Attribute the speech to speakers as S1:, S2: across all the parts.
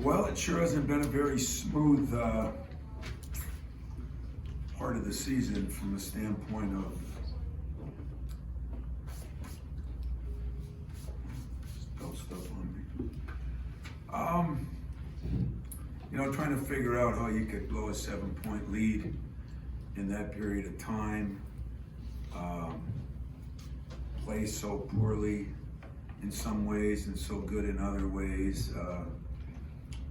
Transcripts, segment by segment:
S1: Well, it sure hasn't been a very smooth part of the season from the standpoint of spill stuff on me. Trying to figure out how you could blow a 7-point lead in that period of time, play so poorly in some ways and so good in other ways.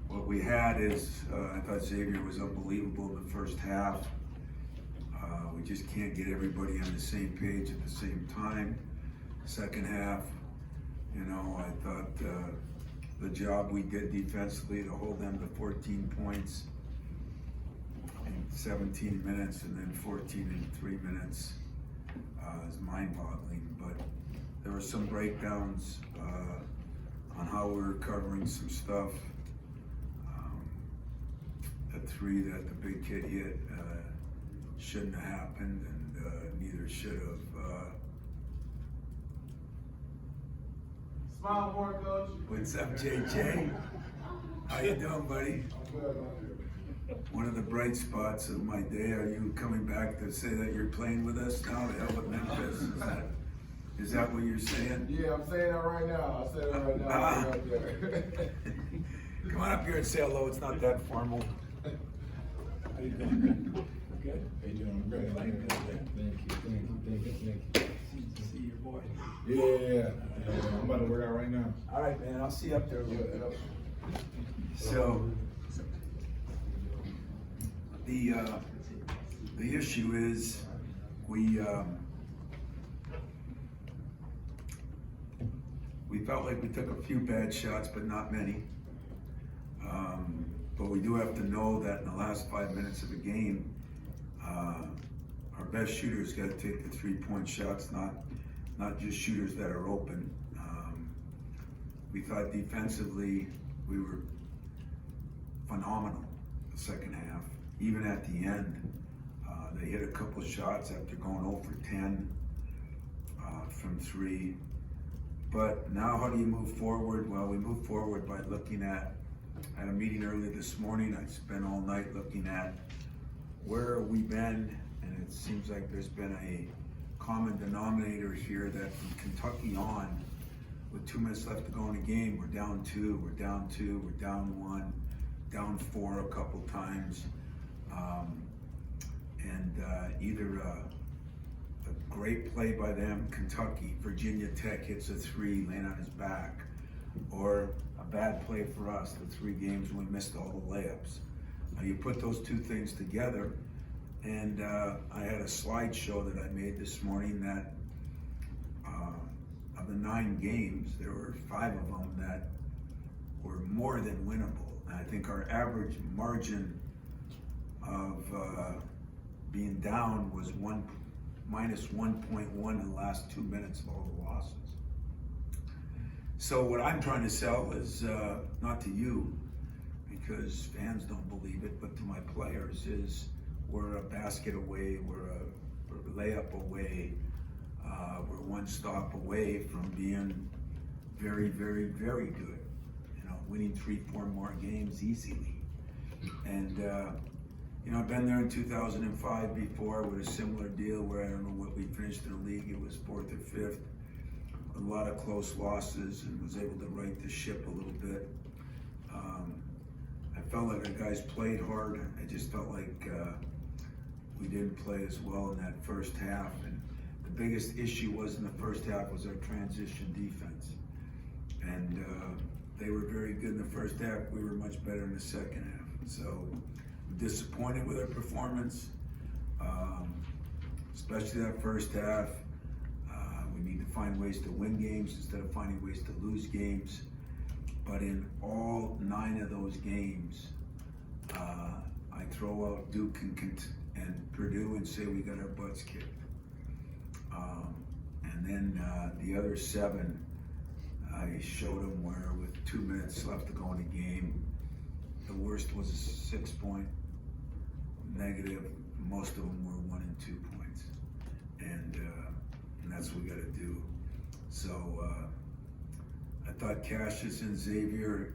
S1: What we had is, I thought Xavier was unbelievable in the first half. We just can't get everybody on the same page at the same time. Second half, I thought the job we did defensively to hold them to 14 points in 17 minutes and then 14 in 3 minutes is mind-boggling. But there were some breakdowns on how we were covering some stuff. That three that the big kid hit shouldn't have happened, and neither should have.
S2: Smile more, Coach.
S1: What's up, JJ? How you doing, buddy? One of the bright spots of my day. Are you coming back to say that you're playing with us now? The hell with Memphis? Is that what you're saying?
S2: Yeah, I'm saying that right now. I said it right now. Right there.
S1: Come on up here and say hello. It's not that formal.
S3: How you doing? Good? How you doing? Great. Thank you. See your boy.
S2: Yeah. I'm about to work out right now.
S1: All right, man. I'll see you up there. So, the issue is we felt like we took a few bad shots, but not many. But we do have to know that in the last 5 minutes of a game, our best shooters got to take the 3-point shots, not just shooters that are open. We thought defensively we were phenomenal the second half. Even at the end, they hit a couple shots after going 0 for 10 from 3. But now how do you move forward? Well, we move forward by looking at, I had a meeting early this morning. I spent all night looking at where have we been, and it seems like there's been a common denominator here that from Kentucky on, with 2 minutes left to go in the game, we're down 2, we're down 2, we're down 1, down 4 a couple times. Either a great play by them, Kentucky, Virginia Tech hits a 3, laying on his back, or a bad play for us, the 3 games when we missed all the layups. You put those two things together, and I had a slideshow that I made this morning that of the 9 games, there were 5 of them that were more than winnable. And I think our average margin of being down was minus 1.1 in the last 2 minutes of all the losses. So what I'm trying to sell is, not to you, because fans don't believe it, but to my players, is we're a basket away, we're a layup away, we're 1 stop away from being very, very, very good. Winning 3-4 more games easily. And I've been there in 2005 before with a similar deal where I don't know what we finished in the league. It was 4th or 5th. A lot of close losses, and was able to right the ship a little bit. I felt like our guys played hard. I just felt like we didn't play as well in that first half. And the biggest issue was in the first half was our transition defense. And they were very good in the first half. We were much better in the second half. So I'm disappointed with our performance, especially that first half. We need to find ways to win games instead of finding ways to lose games. But in all 9 of those games, I throw out Duke and Purdue and say we got our butts kicked. And then the other 7, I showed them where with 2 minutes left to go in the game, the worst was a 6-point negative. Most of them were 1 and 2 points. And that's what we got to do. So I thought Cassius and Xavier,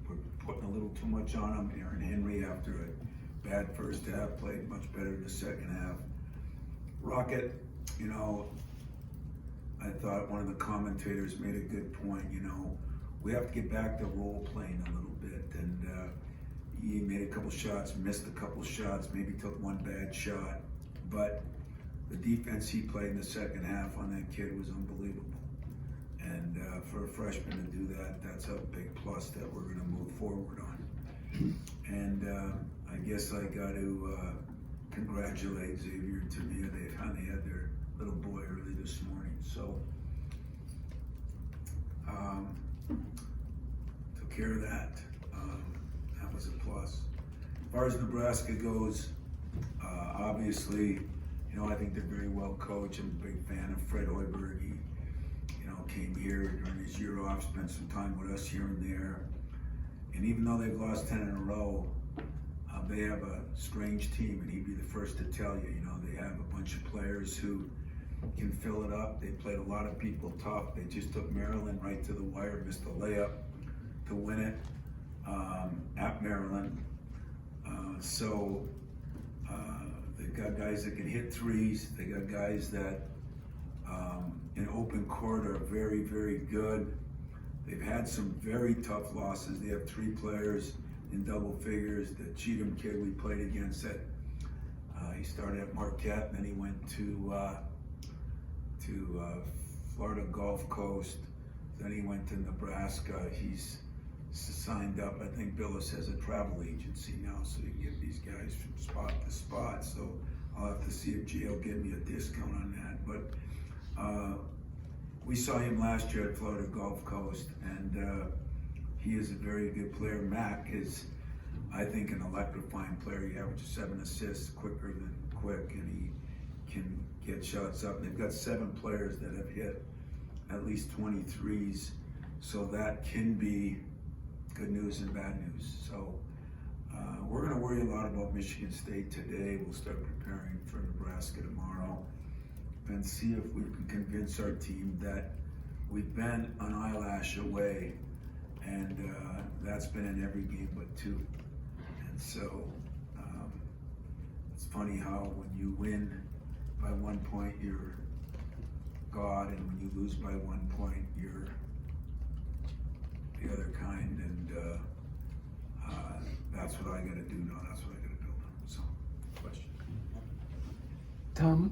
S1: we were putting a little too much on him. Aaron Henry, after a bad first half, played much better in the second half. Rocket, you know, I thought one of the commentators made a good point. You know, we have to get back to role playing a little bit, and he made a couple shots, missed a couple shots, maybe took one bad shot, but the defense he played in the second half on that kid was unbelievable. And for a freshman to do that, that's a big plus that we're going to move forward on. And I guess I got to congratulate Xavier and Tamia. They finally had their little boy early this morning. So took care of that. That was a plus. As far as Nebraska goes, obviously, you know, I think they're very well coached. I'm a big fan of Fred Hoiberg. He, you know, came here during his year off, spent some time with us here and there. And even though they've lost 10 in a row, they have a strange team, and he'd be the first to tell you, you know, they have a bunch of players who can fill it up. They played a lot of people tough. They just took Maryland right to the wire, missed a layup to win it at Maryland. They've got guys that can hit threes. They got guys that in open court are very, very good. They've had some very tough losses. They have 3 players in double figures. The Cheatham kid we played against, that he started at Marquette, and then he went to Florida Gulf Coast. Then he went to Nebraska. He's signed up. I think Billis has a travel agency now, so you can get these guys from spot to spot. So I'll have to see if Jay will give me a discount on that. But we saw him last year at Florida Gulf Coast, and he is a very good player. Mac is, I think, an electrifying player. He averages 7 assists quicker than quick, and he can get shots up. They've got 7 players that have hit at least 23s, so that can be good news and bad news. So we're going to worry a lot about Michigan State today. We'll start preparing for Nebraska tomorrow and see if we can convince our team that we've been an eyelash away, and that's been in every game but 2. And so it's funny how when you win by 1 point, you're God, and when you lose by 1 point, you're the other kind. And that's what I got to do now. That's what I got to build on. So, question.
S4: Tom,